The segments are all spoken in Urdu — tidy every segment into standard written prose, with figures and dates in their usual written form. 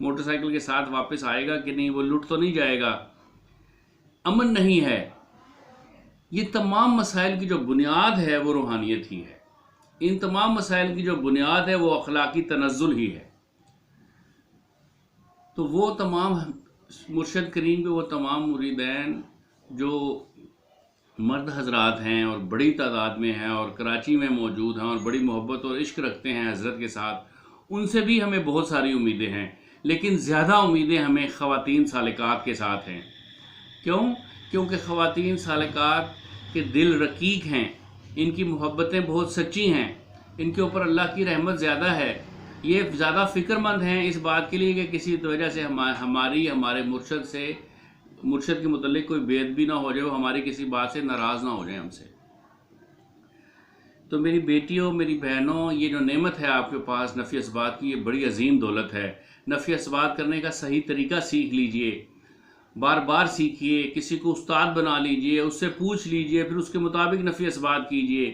موٹر سائیکل کے ساتھ واپس آئے گا کہ نہیں, وہ لٹ تو نہیں جائے گا, امن نہیں ہے. یہ تمام مسائل کی جو بنیاد ہے وہ روحانیت ہی ہے. ان تمام مسائل کی جو بنیاد ہے وہ اخلاقی تنزل ہی ہے. تو وہ تمام مرشد کریم کے وہ تمام مریدین جو مرد حضرات ہیں اور بڑی تعداد میں ہیں اور کراچی میں موجود ہیں اور بڑی محبت اور عشق رکھتے ہیں حضرت کے ساتھ, ان سے بھی ہمیں بہت ساری امیدیں ہیں, لیکن زیادہ امیدیں ہمیں خواتین سالکات کے ساتھ ہیں. کیوں؟ کیونکہ خواتین سالکات کے دل رقیق ہیں, ان کی محبتیں بہت سچی ہیں, ان کے اوپر اللہ کی رحمت زیادہ ہے. یہ زیادہ فکر مند ہیں اس بات کے لیے کہ کسی وجہ سے ہمارے مرشد کے متعلق کوئی بے ادبی نہ ہو جائے, وہ ہماری کسی بات سے ناراض نہ ہو جائیں ہم سے. تو میری بیٹیوں, میری بہنوں, یہ جو نعمت ہے آپ کے پاس نفی اثبات کی, یہ بڑی عظیم دولت ہے. نفی اثبات کرنے کا صحیح طریقہ سیکھ لیجئے, بار بار سیکھیے, کسی کو استاد بنا لیجئے, اس سے پوچھ لیجئے, پھر اس کے مطابق نفی اثبات کیجئے.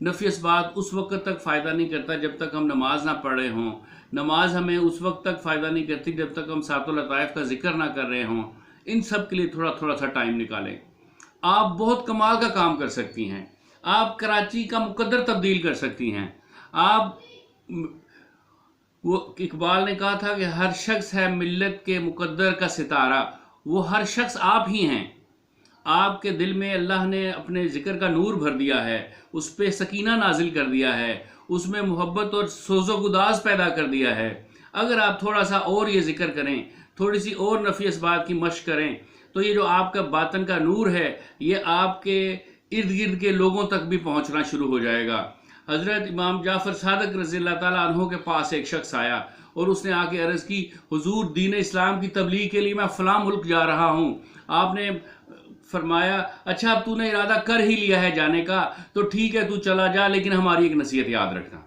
نفی اثبات اس وقت تک فائدہ نہیں کرتا جب تک ہم نماز نہ پڑھ رہے ہوں. نماز ہمیں اس وقت تک فائدہ نہیں کرتی جب تک ہم سات اللطائف کا ذکر نہ کر رہے ہوں. ان سب کے لیے تھوڑا سا ٹائم نکالیں. آپ بہت کمال کا کام کر سکتی ہیں. آپ کراچی کا مقدر تبدیل کر سکتی ہیں. وہ اقبال نے کہا تھا کہ ہر شخص ہے ملت کے مقدر کا ستارہ. وہ ہر شخص آپ ہی ہیں. آپ کے دل میں اللہ نے اپنے ذکر کا نور بھر دیا ہے, اس پہ سکینہ نازل کر دیا ہے, اس میں محبت اور سوز و گداز پیدا کر دیا ہے. اگر آپ تھوڑا سا اور یہ ذکر کریں, تھوڑی سی اور نفی اثبات کی مشق کریں, تو یہ جو آپ کا باطن کا نور ہے یہ آپ کے ارد گرد کے لوگوں تک بھی پہنچنا شروع ہو جائے گا. حضرت امام جعفر صادق رضی اللہ تعالیٰ عنہ کے پاس ایک شخص آیا اور اس نے آ کے عرض کی, حضور دین اسلام کی تبلیغ کے لیے میں فلاں ملک جا رہا ہوں. آپ نے فرمایا, اچھا اب تو نے ارادہ کر ہی لیا ہے جانے کا تو ٹھیک ہے, تو چلا جا, لیکن ہماری ایک نصیحت یاد رکھنا.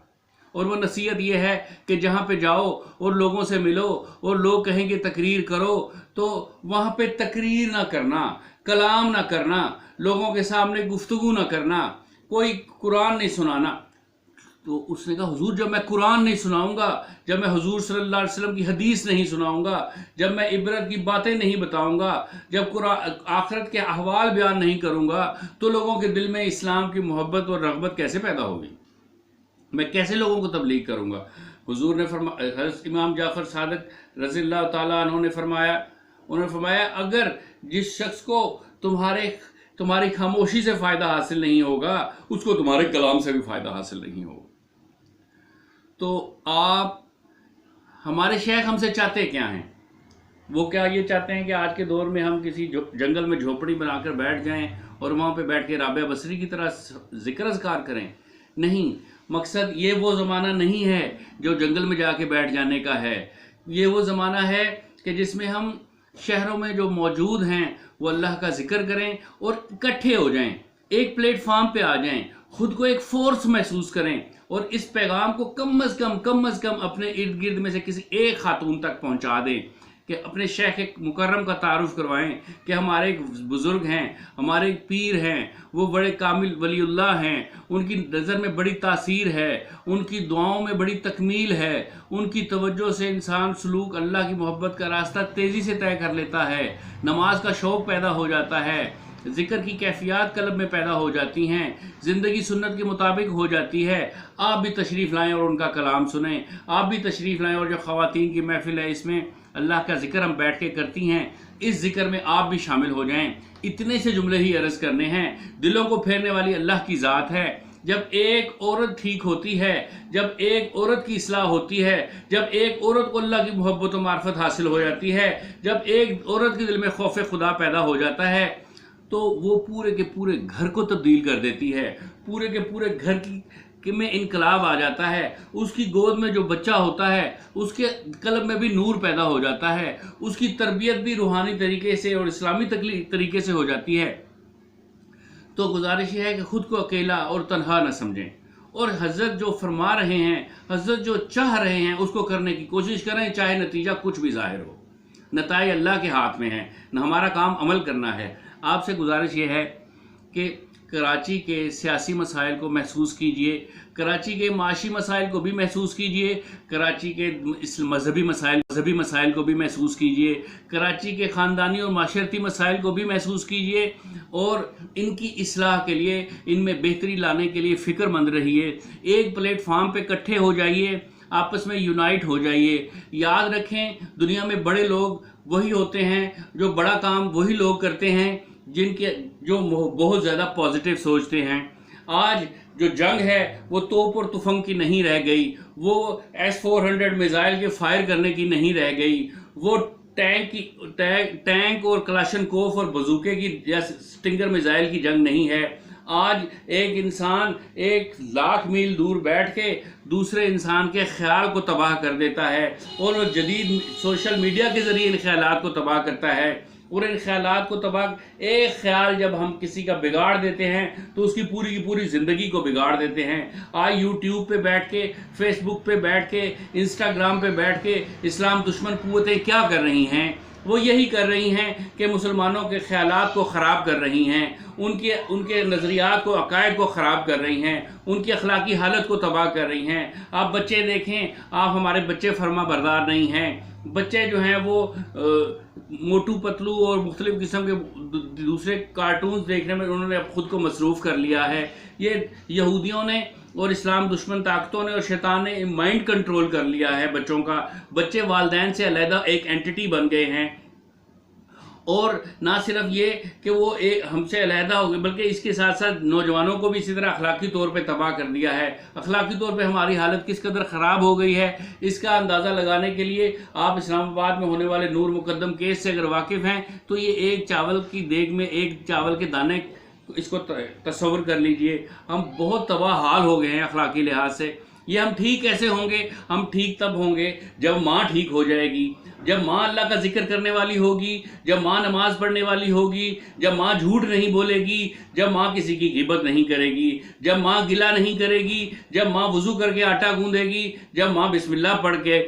اور وہ نصیحت یہ ہے کہ جہاں پہ جاؤ اور لوگوں سے ملو اور لوگ کہیں گے تقریر کرو, تو وہاں پہ تقریر نہ کرنا, کلام نہ کرنا, لوگوں کے سامنے گفتگو نہ کرنا, کوئی قرآن نہیں سنانا. تو اس نے کہا, حضور جب میں قرآن نہیں سناؤں گا, جب میں حضور صلی اللہ علیہ وسلم کی حدیث نہیں سناؤں گا, جب میں عبرت کی باتیں نہیں بتاؤں گا, جب آخرت کے احوال بیان نہیں کروں گا, تو لوگوں کے دل میں اسلام کی محبت اور رغبت کیسے پیدا ہوگی؟ میں کیسے لوگوں کو تبلیغ کروں گا؟ حضور نے حضرت امام جعفر صادق رضی اللہ تعالیٰ عنہ نے فرمایا, اگر جس شخص کو تمہاری خاموشی سے فائدہ حاصل نہیں ہوگا, اس کو تمہارے کلام سے بھی فائدہ حاصل نہیں ہوگا. تو ہمارے شیخ ہم سے چاہتے کیا ہیں؟ وہ کیا یہ چاہتے ہیں کہ آج کے دور میں ہم کسی جنگل میں جھوپڑی بنا کر بیٹھ جائیں اور وہاں پہ بیٹھ کے رابعہ بصری کی طرح ذکر اذکار کریں؟ نہیں, مقصد یہ وہ زمانہ نہیں ہے جو جنگل میں جا کے بیٹھ جانے کا ہے. یہ وہ زمانہ ہے کہ جس میں ہم شہروں میں جو موجود ہیں وہ اللہ کا ذکر کریں اور اکٹھے ہو جائیں, ایک پلیٹ فارم پہ آ جائیں, خود کو ایک فورس محسوس کریں اور اس پیغام کو کم از کم اپنے ارد گرد میں سے کسی ایک خاتون تک پہنچا دیں, کہ اپنے شیخ مکرم کا تعارف کروائیں کہ ہمارے ایک بزرگ ہیں, ہمارے ایک پیر ہیں, وہ بڑے کامل ولی اللہ ہیں, ان کی نظر میں بڑی تاثیر ہے, ان کی دعاؤں میں بڑی تکمیل ہے, ان کی توجہ سے انسان سلوک اللہ کی محبت کا راستہ تیزی سے طے کر لیتا ہے, نماز کا شوق پیدا ہو جاتا ہے, ذکر کی کیفیات قلب میں پیدا ہو جاتی ہیں, زندگی سنت کے مطابق ہو جاتی ہے. آپ بھی تشریف لائیں اور ان کا کلام سنیں, آپ بھی تشریف لائیں, اور جو خواتین کی محفل ہے اس میں اللہ کا ذکر ہم بیٹھ کے کرتی ہیں, اس ذکر میں آپ بھی شامل ہو جائیں. اتنے سے جملے ہی عرض کرنے ہیں. دلوں کو پھیرنے والی اللہ کی ذات ہے. جب ایک عورت ٹھیک ہوتی ہے, جب ایک عورت کی اصلاح ہوتی ہے, جب ایک عورت کو اللہ کی محبت و معرفت حاصل ہو جاتی ہے, جب ایک عورت کے دل میں خوف خدا پیدا ہو جاتا ہے, تو وہ پورے کے پورے گھر کو تبدیل کر دیتی ہے. پورے کے پورے گھر میں انقلاب آ جاتا ہے. اس کی گود میں جو بچہ ہوتا ہے اس کے قلب میں بھی نور پیدا ہو جاتا ہے, اس کی تربیت بھی روحانی طریقے سے اور اسلامی طریقے سے ہو جاتی ہے. تو گزارش یہ ہے کہ خود کو اکیلا اور تنہا نہ سمجھیں, اور حضرت جو فرما رہے ہیں, حضرت جو چاہ رہے ہیں, اس کو کرنے کی کوشش کریں, چاہے نتیجہ کچھ بھی ظاہر ہو. نتائج اللہ کے ہاتھ میں ہیں, نہ ہمارا کام عمل کرنا ہے. آپ سے گزارش یہ ہے کہ کراچی کے سیاسی مسائل کو محسوس کیجئے، کراچی کے معاشی مسائل کو بھی محسوس کیجئے، کراچی کے مذہبی مسائل کو بھی محسوس کیجئے، کراچی کے خاندانی اور معاشرتی مسائل کو بھی محسوس کیجئے، اور ان کی اصلاح کے لیے، ان میں بہتری لانے کے لیے فکر مند رہیے۔ ایک پلیٹ فارم پہ اکٹھے ہو جائیے، آپس میں یونائٹ ہو جائیے۔ یاد رکھیں، دنیا میں بڑے لوگ وہی ہوتے ہیں، جو بڑا کام وہی لوگ کرتے ہیں جو بہت زیادہ پازیٹیو سوچتے ہیں۔ آج جو جنگ ہے وہ توپ اور تفنگ کی نہیں رہ گئی، وہ S-400 میزائل کے فائر کرنے کی نہیں رہ گئی، وہ ٹینک اور کلاشنکوف اور بزوکے کی یا سٹنگر میزائل کی جنگ نہیں ہے۔ آج ایک انسان 1,00,000 میل دور بیٹھ کے دوسرے انسان کے خیال کو تباہ کر دیتا ہے، اور وہ جدید سوشل میڈیا کے ذریعے ان خیالات کو تباہ کرتا ہے، اور ان خیالات کو ایک خیال جب ہم کسی کا بگاڑ دیتے ہیں تو اس کی پوری زندگی کو بگاڑ دیتے ہیں۔ آج یوٹیوب پہ بیٹھ کے، فیس بک پہ بیٹھ کے، انسٹاگرام پہ بیٹھ کے اسلام دشمن قوتیں کیا کر رہی ہیں؟ وہ یہی کر رہی ہیں کہ مسلمانوں کے خیالات کو خراب کر رہی ہیں، ان کے نظریات کو، عقائد کو خراب کر رہی ہیں، ان کی اخلاقی حالت کو تباہ کر رہی ہیں۔ آپ بچے دیکھیں، آپ ہمارے بچے فرما بردار نہیں ہیں۔ بچے جو ہیں وہ موٹو پتلو اور مختلف قسم کے دوسرے کارٹونز دیکھنے میں انہوں نے اب خود کو مصروف کر لیا ہے۔ یہ یہودیوں نے اور اسلام دشمن طاقتوں نے اور شیطان نے مائنڈ کنٹرول کر لیا ہے بچوں کا۔ بچے والدین سے علیحدہ ایک اینٹی بن گئے ہیں، اور نہ صرف یہ کہ وہ ہم سے علیحدہ ہو گئے، بلکہ اس کے ساتھ ساتھ نوجوانوں کو بھی اسی طرح اخلاقی طور پہ تباہ کر دیا ہے۔ اخلاقی طور پہ ہماری حالت کس قدر خراب ہو گئی ہے، اس کا اندازہ لگانے کے لیے آپ اسلام آباد میں ہونے والے نور مقدم کیس سے اگر واقف ہیں تو یہ ایک چاول کی دیگ میں ایک چاول کے دانے، اس کو تصور کر لیجئے۔ ہم بہت تباہ حال ہو گئے ہیں اخلاقی لحاظ سے۔ یہ ہم ٹھیک کیسے ہوں گے؟ ہم ٹھیک تب ہوں گے جب ماں ٹھیک ہو جائے گی، جب ماں اللہ کا ذکر کرنے والی ہوگی، جب ماں نماز پڑھنے والی ہوگی، جب ماں جھوٹ نہیں بولے گی، جب ماں کسی کی غیبت نہیں کرے گی، جب ماں گلہ نہیں کرے گی، جب ماں وضو کر کے آٹا گوندے گی، جب ماں بسم اللہ پڑھ کے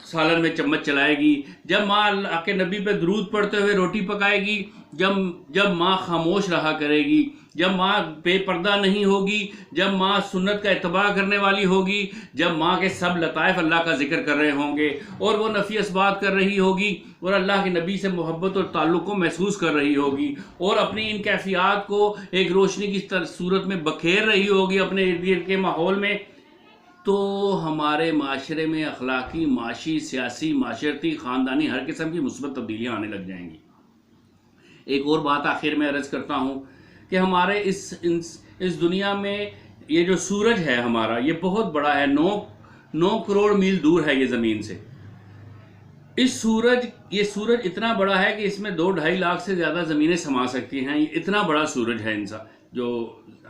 سالن میں چمچ چلائے گی، جب ماں اللہ کے نبی پہ درود پڑھتے ہوئے روٹی پکائے گی، جب ماں خاموش رہا کرے گی، جب ماں بے پردہ نہیں ہوگی، جب ماں سنت کا اتباع کرنے والی ہوگی، جب ماں کے سب لطائف اللہ کا ذکر کر رہے ہوں گے اور وہ نفی اسبات کر رہی ہوگی اور اللہ کے نبی سے محبت اور تعلق کو محسوس کر رہی ہوگی اور اپنی ان کیفیات کو ایک روشنی کی صورت میں بکھیر رہی ہوگی اپنے ارد گرد کے ماحول میں، تو ہمارے معاشرے میں اخلاقی، معاشی، سیاسی، معاشرتی، خاندانی ہر قسم کی مثبت تبدیلیاں آنے لگ جائیں گی۔ ایک اور بات آخر میں عرض کرتا ہوں کہ ہمارے اس دنیا میں یہ جو سورج ہے ہمارا، یہ بہت بڑا ہے، 9 کروڑ میل دور ہے یہ زمین سے۔ یہ سورج اتنا بڑا ہے کہ اس میں 2-2.5 لاکھ سے زیادہ زمینیں سما سکتی ہیں۔ یہ اتنا بڑا سورج ہے جو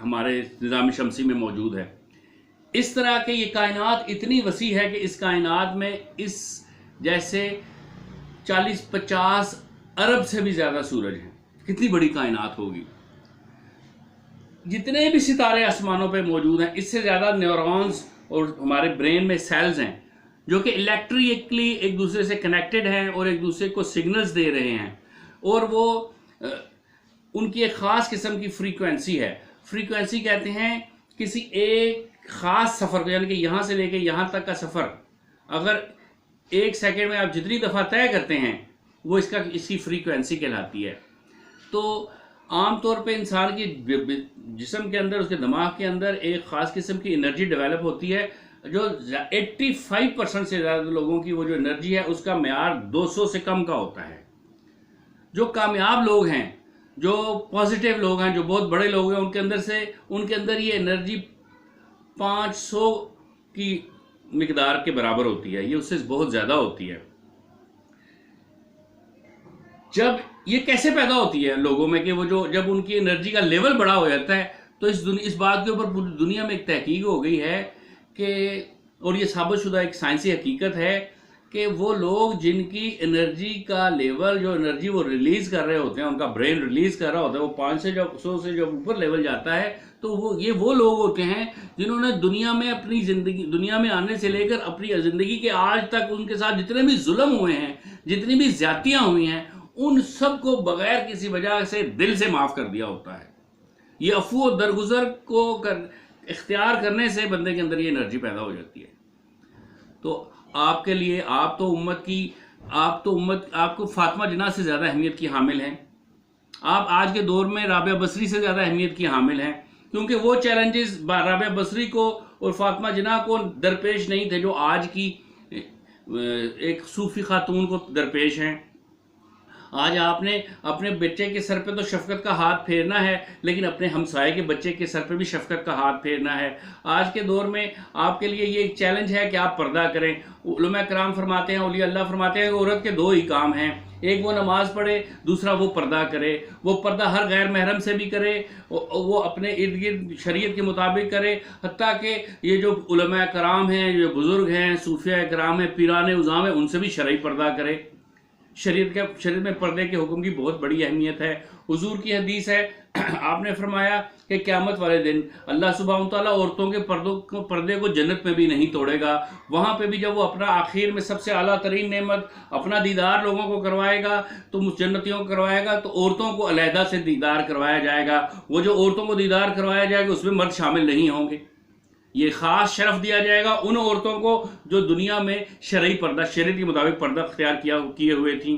ہمارے نظام شمسی میں موجود ہے۔ اس طرح کہ یہ کائنات اتنی وسیع ہے کہ اس کائنات میں اس جیسے 40-50 ارب سے بھی زیادہ سورج ہیں۔ کتنی بڑی کائنات ہوگی۔ جتنے بھی ستارے آسمانوں پہ موجود ہیں، اس سے زیادہ نیورونز اور ہمارے برین میں سیلز ہیں جو کہ الیکٹریکلی ایک دوسرے سے کنیکٹڈ ہیں اور ایک دوسرے کو سگنلز دے رہے ہیں، اور وہ ان کی ایک خاص قسم کی فریکوینسی ہے۔ فریکوینسی کہتے ہیں کسی ایک خاص سفر کو، یعنی کہ یہاں سے لے کے یہاں تک کا سفر اگر 1 سیکنڈ میں آپ جتنی دفعہ طے کرتے ہیں وہ اس کی فریکوینسی کہلاتی ہے۔ تو عام طور پہ انسان کی جسم کے اندر، اس کے دماغ کے اندر ایک خاص قسم کی انرجی ڈیولپ ہوتی ہے، جو 85% سے زیادہ لوگوں کی وہ جو انرجی ہے اس کا معیار 200 سے کم کا ہوتا ہے۔ جو کامیاب لوگ ہیں، جو پازیٹیو لوگ ہیں، جو بہت بڑے لوگ ہیں، ان کے اندر یہ انرجی 500 کی مقدار کے برابر ہوتی ہے، یہ اس سے بہت زیادہ ہوتی ہے۔ جب یہ کیسے پیدا ہوتی ہے لوگوں میں کہ وہ جب ان کی انرجی کا لیول بڑا ہو جاتا ہے، تو اس بات کے اوپر پوری دنیا میں ایک تحقیق ہو گئی ہے کہ، اور یہ ثابت شدہ ایک سائنسی حقیقت ہے کہ وہ لوگ جن کی انرجی کا لیول، جو انرجی وہ ریلیز کر رہے ہوتے ہیں، ان کا برین ریلیز کر رہا ہوتا ہے، وہ 500 سے جب اوپر لیول جاتا ہے تو یہ وہ لوگ ہوتے ہیں جنہوں نے دنیا میں آنے سے لے کر اپنی زندگی کے آج تک ان کے ساتھ جتنے بھی ظلم ہوئے ہیں، جتنی بھی زیادتیاں ہوئی ہیں، ان سب کو بغیر کسی وجہ سے دل سے معاف کر دیا ہوتا ہے۔ یہ عفو و درگزر کو اختیار کرنے سے بندے کے اندر یہ انرجی پیدا ہو جاتی ہے. تو آپ کے لیے آپ کو فاطمہ جناح سے زیادہ اہمیت کی حامل ہیں. آپ آج کے دور میں رابعہ بصری سے زیادہ اہمیت کی حامل ہیں، کیونکہ وہ چیلنجز رابعہ بصری کو اور فاطمہ جناح کو درپیش نہیں تھے جو آج کی ایک صوفی خاتون کو درپیش ہیں. آج آپ نے اپنے بچے کے سر پہ تو شفقت کا ہاتھ پھیرنا ہے، لیکن اپنے ہمسائے کے بچے کے سر پہ بھی شفقت کا ہاتھ پھیرنا ہے. آج کے دور میں آپ کے لیے یہ ایک چیلنج ہے کہ آپ پردہ کریں. علماء کرام فرماتے ہیں، اولیاء اللہ فرماتے ہیں کہ عورت کے دو ہی کام ہیں، ایک وہ نماز پڑھے، دوسرا وہ پردہ کرے. وہ پردہ ہر غیر محرم سے بھی کرے، وہ اپنے ارد گرد شریعت کے مطابق کرے. حتیٰ کہ یہ جو علماء کرام ہیں، جو بزرگ ہیں، صوفیاء کرام ہیں، پیران عظام ہیں، ان سے بھی شرعی پردہ کرے. شریعت میں پردے کے حکم کی بہت بڑی اہمیت ہے. حضور کی حدیث ہے، آپ نے فرمایا کہ قیامت والے دن اللہ سبحانہ وتعالیٰ عورتوں کے پردے کو جنت میں بھی نہیں توڑے گا. وہاں پہ بھی جب وہ اپنا آخر میں سب سے اعلیٰ ترین نعمت اپنا دیدار لوگوں کو کروائے گا تو جنتیوں کو کروائے گا، تو عورتوں کو علیحدہ سے دیدار کروایا جائے گا. وہ جو عورتوں کو دیدار کروایا جائے گا اس میں مرد شامل نہیں ہوں گے. یہ خاص شرف دیا جائے گا ان عورتوں کو جو دنیا میں شرعی پردہ، شریعت کے مطابق پردہ اختیار کیے ہوئے تھیں.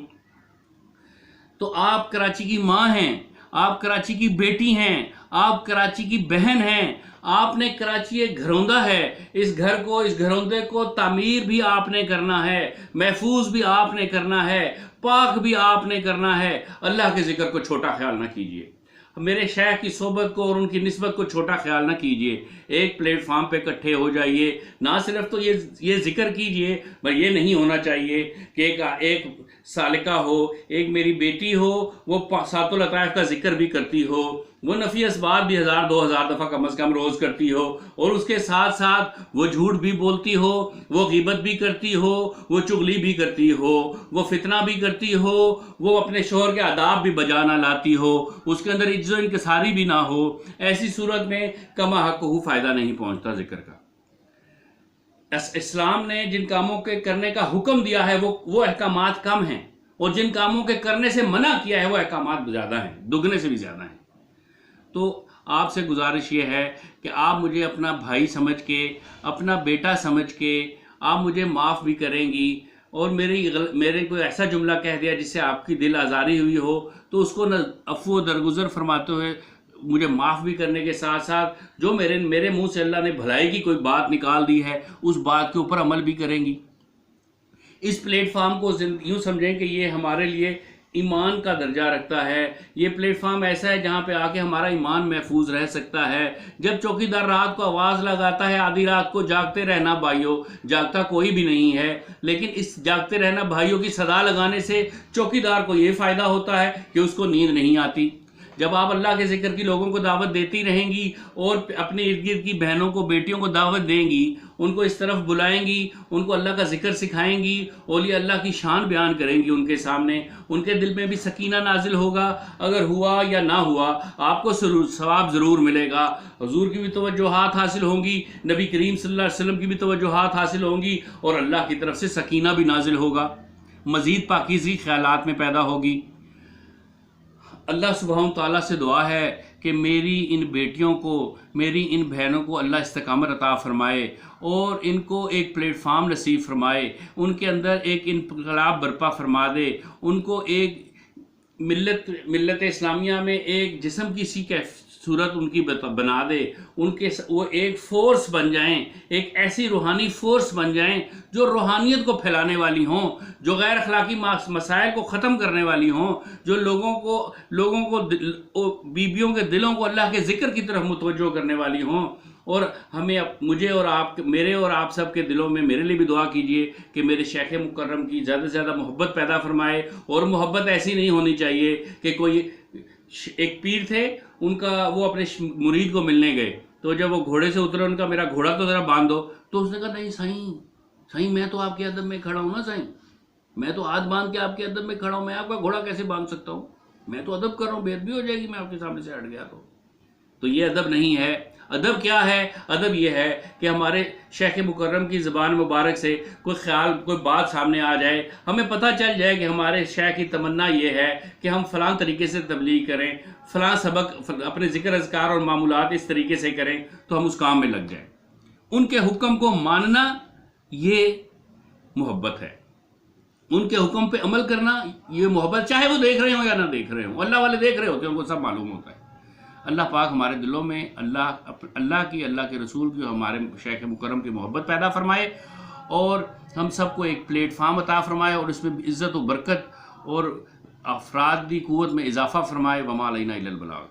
تو آپ کراچی کی ماں ہیں، آپ کراچی کی بیٹی ہیں، آپ کراچی کی بہن ہیں. آپ نے کراچی ایک گھروندہ ہے، اس گھروندے کو تعمیر بھی آپ نے کرنا ہے، محفوظ بھی آپ نے کرنا ہے، پاک بھی آپ نے کرنا ہے. اللہ کے ذکر کو چھوٹا خیال نہ کیجیے، میرے شیخ کی صحبت کو اور ان کی نسبت کو چھوٹا خیال نہ کیجیے. ایک پلیٹ فارم پہ اکٹھے ہو جائیے. نہ صرف تو یہ ذکر کیجیے، پر یہ نہیں ہونا چاہیے کہ ایک سالکہ ہو، ایک میری بیٹی ہو، وہ سات اللطائف کا ذکر بھی کرتی ہو، وہ نفی اسباب بھی 1000-2000 دفعہ کم از کم روز کرتی ہو، اور اس کے ساتھ ساتھ وہ جھوٹ بھی بولتی ہو، وہ غیبت بھی کرتی ہو، وہ چغلی بھی کرتی ہو، وہ فتنہ بھی کرتی ہو، وہ اپنے شوہر کے آداب بھی بجا نہ لاتی ہو، اس کے اندر عجز و انکساری بھی نہ ہو. ایسی صورت میں کما حق کو فائدہ نہیں پہنچتا ذکر کا. اسلام نے جن کاموں کے کرنے کا حکم دیا ہے وہ احکامات کم ہیں، اور جن کاموں کے کرنے سے منع کیا ہے وہ احکامات زیادہ ہیں، دگنے سے بھی زیادہ ہیں. تو آپ سے گزارش یہ ہے کہ آپ مجھے اپنا بھائی سمجھ کے، اپنا بیٹا سمجھ کے آپ مجھے معاف بھی کریں گی، اور میرے کوئی ایسا جملہ کہہ دیا جس سے آپ کی دل آزاری ہوئی ہو تو اس کو عفو و درگزر فرماتے ہوئے مجھے معاف بھی کرنے کے ساتھ ساتھ جو میرے منہ سے اللہ نے بھلائی کی کوئی بات نکال دی ہے اس بات کے اوپر عمل بھی کریں گی. اس پلیٹ فارم کو یوں سمجھیں کہ یہ ہمارے لیے ایمان کا درجہ رکھتا ہے. یہ پلیٹ فارم ایسا ہے جہاں پہ آ کے ہمارا ایمان محفوظ رہ سکتا ہے. جب چوکیدار رات کو آواز لگاتا ہے آدھی رات کو، جاگتے رہنا بھائیوں، جاگتا کوئی بھی نہیں ہے، لیکن اس جاگتے رہنا بھائیوں کی صدا لگانے سے چوکیدار کو یہ فائدہ ہوتا ہے کہ اس کو نیند نہیں آتی. جب آپ اللہ کے ذکر کی لوگوں کو دعوت دیتی رہیں گی اور اپنے ارد گرد کی بہنوں کو، بیٹیوں کو دعوت دیں گی، ان کو اس طرف بلائیں گی، ان کو اللہ کا ذکر سکھائیں گی، اولیاء اللہ کی شان بیان کریں گی ان کے سامنے، ان کے دل میں بھی سکینہ نازل ہوگا. اگر ہوا یا نہ ہوا آپ کو ثواب ضرور ملے گا. حضور کی بھی توجہات حاصل ہوں گی، نبی کریم صلی اللہ علیہ وسلم کی بھی توجہات حاصل ہوں گی، اور اللہ کی طرف سے سکینہ بھی نازل ہوگا، مزید پاکیزگی خیالات میں پیدا ہوگی. اللہ سبحانہ تعالیٰ سے دعا ہے کہ میری ان بیٹیوں کو، میری ان بہنوں کو اللہ استقامت عطا فرمائے، اور ان کو ایک پلیٹ فارم نصیب فرمائے، ان کے اندر ایک انقلاب برپا فرما دے، ان کو ایک ملت اسلامیہ میں ایک جسم کی سی صورت ان کی بنا دے، وہ ایک فورس بن جائیں، ایک ایسی روحانی فورس بن جائیں جو روحانیت کو پھیلانے والی ہوں، جو غیر اخلاقی مسائل کو ختم کرنے والی ہوں، جو لوگوں کو بیویوں کے دلوں کو اللہ کے ذکر کی طرف متوجہ کرنے والی ہوں. اور مجھے اور میرے اور آپ سب کے دلوں میں میرے لیے بھی دعا کیجئے کہ میرے شیخ مکرم کی زیادہ سے زیادہ محبت پیدا فرمائے. اور محبت ایسی نہیں ہونی چاہیے کہ کوئی ایک پیر تھے، ان کا وہ اپنے مرید کو ملنے گئے، تو جب وہ گھوڑے سے اترے ان کا میرا گھوڑا تو ذرا باندھ دو، تو اس نے کہا نہیں سائیں میں تو آپ کے ادب میں کھڑا ہوں نا سائیں، میں تو ہاتھ باندھ کے آپ کے ادب میں کھڑا ہوں، میں آپ کا گھوڑا کیسے باندھ سکتا ہوں؟ میں تو ادب کر رہا ہوں، بے ادبی ہو جائے گی میں آپ کے سامنے سے ہٹ گیا تو یہ ادب نہیں ہے. ادب کیا ہے؟ ادب یہ ہے کہ ہمارے شیخ مکرم کی زبان مبارک سے کوئی خیال، کوئی بات سامنے آ جائے، ہمیں پتہ چل جائے کہ ہمارے شیخ کی تمنا یہ ہے کہ ہم فلاں طریقے سے تبلیغ کریں، فلاں سبق اپنے ذکر اذکار اور معمولات اس طریقے سے کریں تو ہم اس کام میں لگ جائیں۔ ان کے حکم کو ماننا یہ محبت ہے، ان کے حکم پہ عمل کرنا یہ محبت، چاہے وہ دیکھ رہے ہوں یا نہ دیکھ رہے ہوں۔ اللہ والے دیکھ رہے ہوتے ہیں، ان کو سب معلوم ہوتا ہے۔ اللہ پاک ہمارے دلوں میں اللہ کے رسول کی اور ہمارے شیخ مکرم کی محبت پیدا فرمائے، اور ہم سب کو ایک پلیٹ فارم عطا فرمائے، اور اس میں عزت و برکت اور افرادی قوت میں اضافہ فرمائے۔ وما علینا الا البلاغ۔